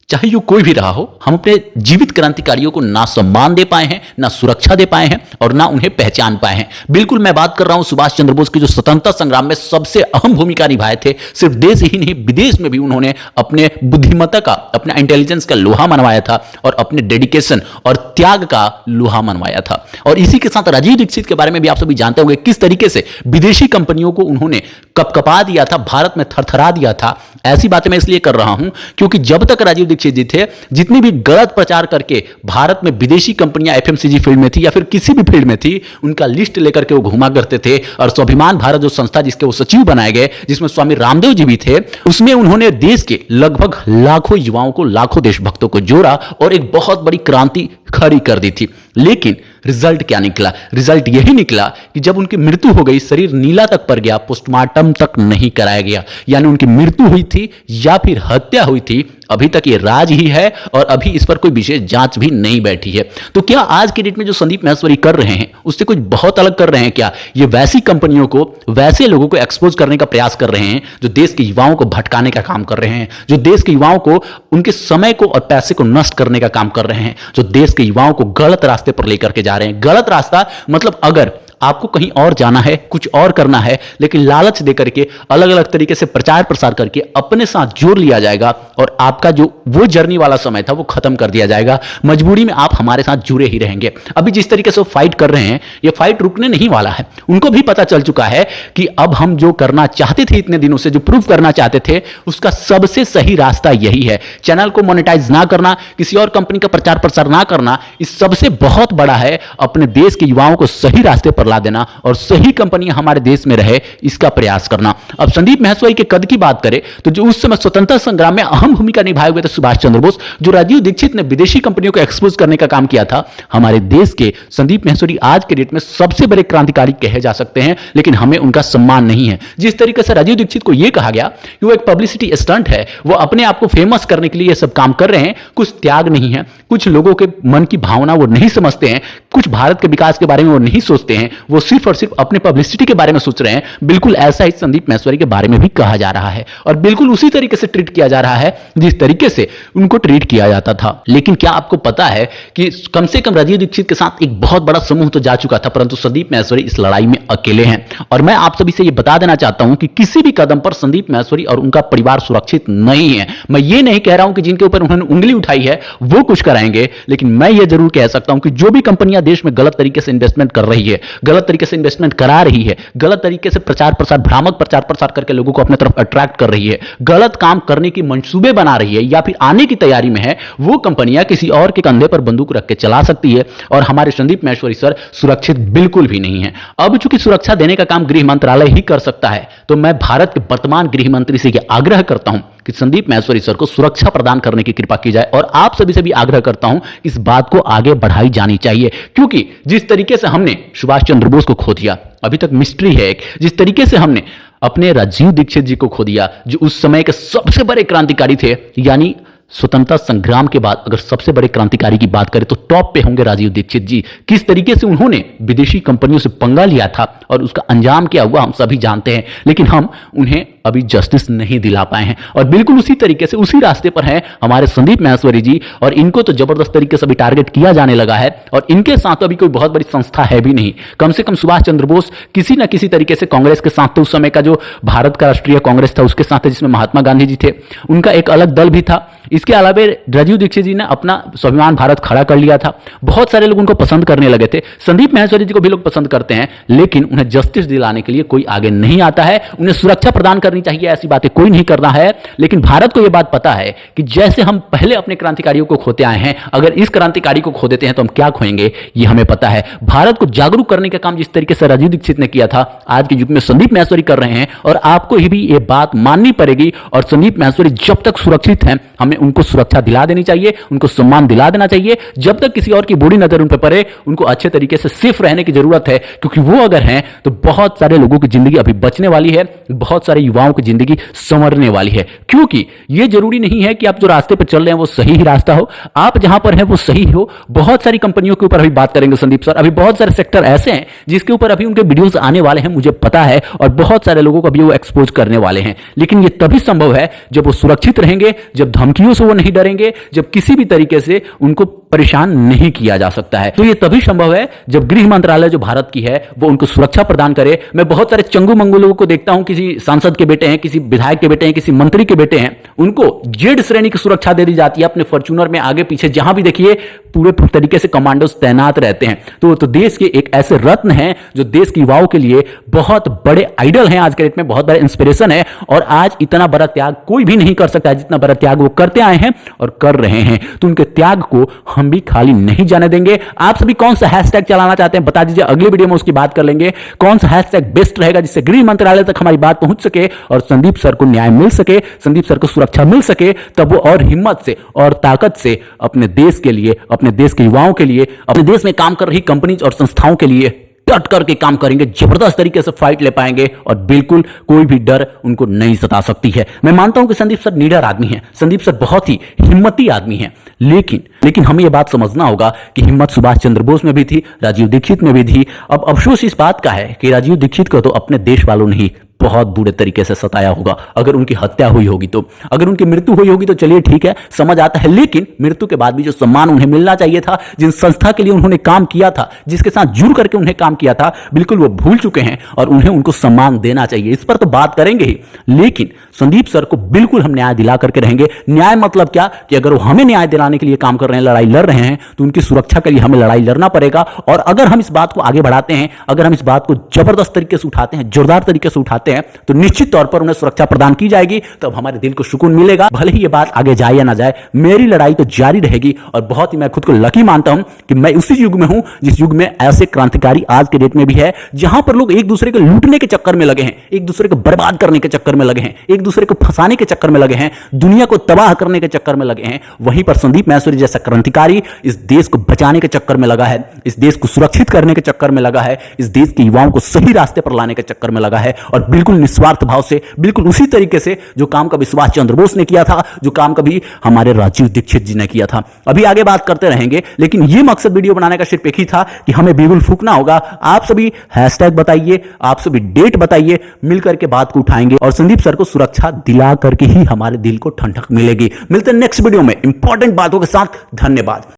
चाहे जो कोई भी रहा हो, हम अपने जीवित क्रांतिकारियों को ना सम्मान दे पाए हैं, ना सुरक्षा दे पाए हैं और ना उन्हें पहचान पाए हैं। बिल्कुल मैं बात कर रहा हूं सुभाष चंद्र बोस की, जो स्वतंत्रता संग्राम में सबसे अहम भूमिका निभाए थे। सिर्फ देश ही नहीं, विदेश में भी उन्होंने अपने बुद्धिमत्ता का, अपना इंटेलिजेंस का लोहा मनवाया था और अपने डेडिकेशन और त्याग का लोहा मनवाया था। और इसी के साथ राजीव दीक्षित के बारे में भी आप सभी जानते होंगे, किस तरीके से विदेशी कंपनियों को उन्होंने कपकपा दिया था, भारत में थरथरा दिया था। ऐसी बातें मैं इसलिए कर रहा हूं क्योंकि जब तक राजीव दीक्षित जी थे, जितनी भी गलत प्रचार करके भारत में विदेशी कंपनियां एफएमसीजी फील्ड में थी या फिर किसी भी फील्ड में थी, उनका लिस्ट लेकर के वो घुमा करते थे। और स्वाभिमान भारत जो संस्था जिसके वो सचिव बनाए गए, जिसमें स्वामी रामदेव जी भी थे, उसमें उन्होंने देश के लगभग लाखों युवाओं को, लाखों देशभक्तों को जोड़ा और एक बहुत बड़ी क्रांति खड़ी कर दी थी। लेकिन रिजल्ट क्या निकला? रिजल्ट यही निकला कि जब उनकी मृत्यु हो गई, शरीर नीला तक पड़ गया, पोस्टमार्टम तक नहीं कराया गया। यानी उनकी मृत्यु हुई थी या फिर हत्या हुई थी, अभी तक ये राज ही है और अभी इस पर कोई विशेष जांच भी नहीं बैठी है। तो क्या आज के डेट में जो संदीप माहेश्वरी कर रहे हैं उससे कुछ बहुत अलग कर रहे हैं क्या? ये वैसी कंपनियों को, वैसे लोगों को एक्सपोज करने का प्रयास कर रहे हैं जो देश के युवाओं को भटकाने का काम कर रहे हैं, जो देश के युवाओं को, उनके समय को और पैसे को नष्ट करने का काम कर रहे हैं, जो देश के युवाओं को गलत रास्ते पर लेकर के जा रहे हैं। गलत रास्ता मतलब अगर आपको कहीं और जाना है, कुछ और करना है, लेकिन लालच देकर के अलग अलग तरीके से प्रचार प्रसार करके अपने साथ जोड़ लिया जाएगा और आपका जो वो जर्नी वाला समय था वो खत्म कर दिया जाएगा। मजबूरी में आप हमारे साथ जुड़े ही रहेंगे। अभी जिस तरीके से वो फाइट कर रहे हैं, ये फाइट रुकने नहीं वाला है। उनको भी पता चल चुका है कि अब हम जो करना चाहते थे, इतने दिनों से जो प्रूव करना चाहते थे, उसका सबसे सही रास्ता यही है। चैनल को मोनेटाइज ना करना, किसी और कंपनी का प्रचार प्रसार ना करना, इस सबसे बहुत बड़ा है अपने देश के युवाओं को सही रास्ते पर ला देना और सही कंपनी हमारे देश में रहे, इसका प्रयास करना। अब संदीप माहेश्वरी के कद की बात करें तो जो उस समय स्वतंत्रता संग्राम में अहम भूमिका निभाए हुए थे सुभाष चंद्र बोस, जो राजीव दीक्षित ने विदेशी कंपनियों को एक्सपोज करने का काम किया था, हमारे देश के संदीप माहेश्वरी आज के डेट में सबसे बड़े क्रांतिकारी कहे जा सकते हैं, लेकिन हमें उनका सम्मान नहीं है। जिस तरीके से राजीव दीक्षित को यह कहा गया कि वो एक पब्लिसिटी स्टंट है, वो अपने आप को फेमस करने के लिए यह सब काम कर रहे हैं, कुछ त्याग नहीं है, कुछ लोगों के मन की भावना वो नहीं समझते हैं, कुछ भारत के विकास के बारे में वो नहीं सोचते हैं, वो सिर्फ और सिर्फ अपने पब्लिसिटी के बारे में सोच रहे हैं। बिल्कुल ऐसा ही संदीप माहेश्वरी के बारे में भी कहा जा रहा है और बिल्कुल उसी तरीके से ट्रीट किया जा रहा है जिस तरीके से उनको ट्रीट किया जाता था। लेकिन क्या आपको पता है कि कम से कम राजीव दीक्षित के साथ एक बहुत बड़ा समूह तो जा चुका था, परंतु संदीप माहेश्वरी इस लड़ाई में अकेले हैं। और मैं आप सभी से यह बता देना चाहता हूं कि किसी भी कदम पर संदीप माहेश्वरी और उनका परिवार सुरक्षित नहीं है। मैं ये नहीं कह रहा हूं कि जिनके ऊपर उन्होंने उंगली उठाई है वो कुछ कराएंगे, लेकिन मैं ये जरूर कह सकता हूं कि जो भी कंपनियां देश में गलत तरीके से इन्वेस्टमेंट कर रही है, गलत तरीके से इन्वेस्टमेंट करा रही है, गलत तरीके से प्रचार प्रसार, भ्रामक प्रचार प्रसार करके लोगों को अपने तरफ अट्रैक्ट कर रही है, गलत काम करने की मंसूबे बना रही है या फिर आने की तैयारी में है, वो कंपनियां किसी और के कंधे पर बंदूक रख के चला सकती है। और हमारे संदीप माहेश्वरी सर सुरक्षित बिल्कुल भी नहीं है। अब चूंकि सुरक्षा देने का काम गृह मंत्रालय ही कर सकता है, तो मैं भारत के वर्तमान गृह मंत्री से यह आग्रह करता हूं कि संदीप माहेश्वरी सर को सुरक्षा प्रदान करने की कृपा की जाए। और आप सभी से भी आग्रह करता हूं कि इस बात को आगे बढ़ाई जानी चाहिए, क्योंकि जिस तरीके से हमने सुभाष चंद्र बोस को खो दिया, अभी तक मिस्ट्री है। जिस तरीके से हमने अपने राजीव दीक्षित जी को खो दिया, जो उस समय के सबसे बड़े क्रांतिकारी थे, यानी स्वतंत्रता संग्राम के बाद अगर सबसे बड़े क्रांतिकारी की बात करें तो टॉप पे होंगे राजीव दीक्षित जी। किस तरीके से उन्होंने विदेशी कंपनियों से पंगा लिया था और उसका अंजाम क्या हुआ हम सभी जानते हैं, लेकिन हम उन्हें अभी जस्टिस नहीं दिला पाए हैं। और बिल्कुल उसी तरीके से, उसी रास्ते पर हैं हमारे संदीप माहेश्वरी जी, और इनको तो जबरदस्त तरीके से भी टारगेट किया जाने लगा है। और इनके साथ अभी कोई बहुत बड़ी संस्था है भी नहीं। कम से कम सुभाष चंद्र बोस किसी ना किसी तरीके से कांग्रेस के साथ थे, उस समय का जो भारत का राष्ट्रीय कांग्रेस था उसके साथ, जिसमें महात्मा गांधी जी थे, उनका एक अलग दल भी था। इसके अलावा राजीव दीक्षित जी ने अपना स्वाभिमान भारत खड़ा कर लिया था। बहुत सारे लोग उनको पसंद करने लगे थे। संदीप माहेश्वरी जी को भी लोग पसंद करते हैं, लेकिन उन्हें जस्टिस दिलाने के लिए कोई आगे नहीं आता है। उन्हें सुरक्षा प्रदान करनी चाहिए, ऐसी बातें कोई नहीं कर रहा है। लेकिन भारत को यह बात पता है कि जैसे हम पहले अपने क्रांतिकारियों को खोते आए हैं, अगर इस क्रांतिकारी को खो देते हैं तो हम क्या खोएंगे, ये हमें पता है। भारत को जागरूक करने का काम जिस तरीके से राजीव दीक्षित ने किया था, आज के युग में संदीप माहेश्वरी कर रहे हैं। और आपको भी ये बात माननी पड़ेगी। और संदीप माहेश्वरी जब तक सुरक्षित हैं, हमें उनको सुरक्षा दिला देनी चाहिए, उनको सम्मान दिला देना चाहिए। जब तक किसी और की बुरी नजर उन पर पड़े, उनको अच्छे तरीके से सेफ रहने की जरूरत है, क्योंकि वो अगर हैं तो बहुत सारे लोगों की जिंदगी अभी बचने वाली है, बहुत सारे युवाओं की जिंदगी संवरने वाली है। क्योंकि ये जरूरी नहीं है कि आप जो रास्ते पर चल रहे हैं वो सही ही रास्ता हो, आप जहां पर हैं वो सही हो। बहुत सारी कंपनियों के ऊपर अभी बात करेंगे संदीप सर, अभी बहुत सारे सेक्टर ऐसे हैं जिसके ऊपर अभी उनके वीडियोस आने वाले हैं, मुझे पता है, और बहुत सारे लोगों को अभी वो एक्सपोज करने वाले हैं। लेकिन ये तभी संभव है जब वो सुरक्षित रहेंगे, जब धमकियों बुराइयों से वो नहीं डरेंगे जब किसी भी तरीके से उनको परेशान नहीं किया जा सकता है। तो ये तभी संभव है जब गृह मंत्रालय जो भारत की है वो उनको सुरक्षा प्रदान करे। मैं बहुत सारे चंगू मंगू लोगों को देखता हूं, किसी सांसद के बेटे हैं, किसी विधायक के बेटे हैं, किसी मंत्री के बेटे हैं, उनको जेड श्रेणी की सुरक्षा दे दी जाती है। अपने फॉर्च्यूनर में आगे पीछे जहां भी देखिए पूरे तरीके से कमांडोज तैनात रहते हैं। तो देश के एक ऐसे रत्न हैं जो देश के युवाओं के लिए बहुत बड़े आइडल हैं, आज के डेट में बहुत बड़ा इंस्पिरेशन है। और आज इतना बड़ा त्याग कोई भी नहीं कर सकता जितना बड़ा त्याग वो करते आए हैं और कर रहे हैं। तो उनके त्याग को हम भी खाली नहीं जाने देंगे। आप सभी कौन सा हैशटैग चलाना चाहते हैं बता दीजिए, अगली वीडियो में उसकी बात कर लेंगे। कौन सा हैशटैग बेस्ट रहेगा जिससे गृह मंत्रालय तक हमारी बात पहुंच सके और संदीप सर को न्याय मिल सके, संदीप सर को सुरक्षा मिल सके, तब वो और हिम्मत से और ताकत से अपने देश के लिए, अपने देश के युवाओं के लिए, अपने देश में काम कर रही कंपनीज और संस्थाओं के लिए डट करके काम करेंगे, जबरदस्त तरीके से फाइट ले पाएंगे और बिल्कुल कोई भी डर उनको नहीं सता सकती है। मैं मानता हूं कि संदीप सर निडर आदमी हैं, संदीप सर बहुत ही हिम्मती आदमी हैं, लेकिन हमें यह बात समझना होगा कि हिम्मत सुभाष चंद्र बोस में भी थी, राजीव दीक्षित में भी थी। अब अफसोस इस बात का है कि राजीव दीक्षित को तो अपने देश वालों ने ही बहुत बुरे तरीके से सताया होगा। अगर उनकी हत्या हुई होगी तो, अगर उनकी मृत्यु हुई होगी तो चलिए ठीक है, समझ आता है, लेकिन मृत्यु के बाद भी जो सम्मान उन्हें मिलना चाहिए था, जिन संस्था के लिए उन्होंने काम किया था, जिसके साथ जुड़ करके उन्हें काम किया था, बिल्कुल वो भूल चुके हैं और उन्हें उनको सम्मान देना चाहिए। इस पर तो बात करेंगे ही, लेकिन संदीप सर को बिल्कुल हम न्याय दिला करके रहेंगे। न्याय मतलब क्या कि अगर वो हमें न्याय दिलाने के लिए काम कर रहे हैं, लड़ाई लड़ रहे हैं, तो उनकी सुरक्षा के लिए हमें लड़ाई लड़ना पड़ेगा। और अगर हम इस बात को आगे बढ़ाते हैं, अगर हम इस बात को जबरदस्त तरीके से उठाते हैं, जोरदार तरीके से उठाते हैं, तो निश्चित तौर पर उन्हें सुरक्षा प्रदान की जाएगी। तब हमारे दिल को सुकून मिलेगा। भले ही ये बात आगे जाए या ना जाए, मेरी लड़ाई तो जारी रहेगी। और बहुत ही मैं खुद को लकी मानता हूं कि मैं उसी युग में हूं जिस युग में ऐसे क्रांतिकारी आज के डेट में भी है, जहां पर लोग एक दूसरे को लूटने के चक्कर में लगे हैं, एक दूसरे को बर्बाद करने के चक्कर में लगे हैं, एक दूसरे को फंसाने के चक्कर में लगे हैं, दुनिया को तबाह करने के चक्कर में लगे हैं। वहीं पर संदीप महेश्वरी जैसा क्रांतिकारी इस देश को बचाने के चक्कर में लगा है, इस देश को सुरक्षित करने के चक्कर में लगा है, इस देश के युवाओं को सही रास्ते पर लाने के चक्कर में लगा है। और बिल्कुल निस्वार्थ भाव से, बिल्कुल उसी तरीके से जो काम कभी सुभाष चंद्र बोस ने किया था, जो काम कभी हमारे राजीव दीक्षित जी ने किया था। अभी आगे बात करते रहेंगे, लेकिन यह मकसद वीडियो बनाने का सिर्फ एक ही था कि हमें बिगुल फूंकना होगा। आप सभी हैशटैग बताइए, आप सभी डेट बताइए, मिलकर के बात को उठाएंगे और संदीप सर को सुरक्षा दिला करके ही हमारे दिल को ठंडक मिलेगी। मिलते हैं नेक्स्ट वीडियो में इंपॉर्टेंट बातों के साथ। धन्यवाद।